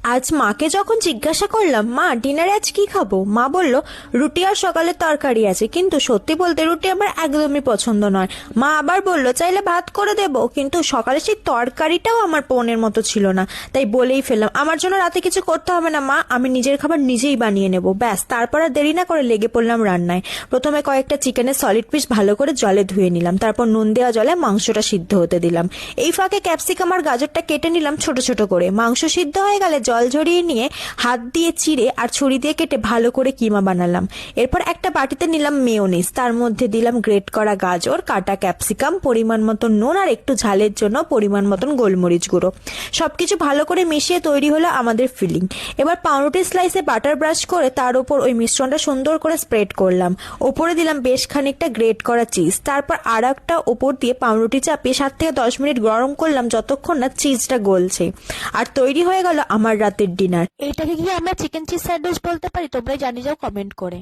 আজ মাকে যখন জিজ্ঞাসা করলাম, মা ডিনারে আজ কি খাবো, মা বলল রুটি আর সকালের তরকারি আছে। কিন্তু সত্যি বলতে রুটি আমার একদমই পছন্দ নয়। মা আবার বলল চাইলে ভাত করে দেবো, কিন্তু সকালে সেই তরকারিটাও আমার মনের মতো ছিল না। তাই বলেই ফেললাম, আমার জন্য রাতে কিছু করতে হবে না মা, আমি নিজের খাবার নিজেই বানিয়ে নেব। ব্যাস, তারপর আর দেরি না করে লেগে পড়লাম রান্নায়। প্রথমে কয়েকটা চিকেনের সলিড পিস ভালো করে জলে ধুয়ে নিলাম, তারপর নুন দেওয়া জলে মাংসটা সিদ্ধ হতে দিলাম। এই ফাঁকে ক্যাপসিকাম আর গাজরটা কেটে নিলাম ছোট ছোট করে। মাংস সিদ্ধ হয়ে গেলে জল ঝরিয়ে নিয়ে হাত দিয়ে চিড়ে আর ছুরি দিয়ে কেটে ভালো করে কিমা বানালাম। এরপর একটা বাটিতে নিলাম মেয়োনিজ, তার মধ্যে দিলাম গ্রেট করা গাজর, কাটা ক্যাপসিকাম, পরিমাণ মতো নুন আর একটু ঝালের জন্য পরিমাণ মতন গোলমরিচ গুঁড়ো। সবকিছু ভালো করে মিশিয়ে তৈরি হলো আমাদের ফিলিং। এবার পাউরুটি স্লাইসে বাটার ব্রাশ করে তার উপর ওই মিশ্রণটা সুন্দর করে স্প্রেড করলাম। ওপরে দিলাম বেশ খানিকটা গ্রেট করা চিজ, তারপর আর একটা ওপর দিয়ে পাউরুটি চাপিয়ে 7 থেকে 10 মিনিট গরম করলাম যতক্ষণ না চিজটা গলছে। আর তৈরি হয়ে গেল আমার রাতের ডিনার। এইটাকে কি আমরা চিকেন চিজ স্যান্ডউইচ বলতে পারি? তোমরাই জানিয়ে যাও কমেন্ট করে।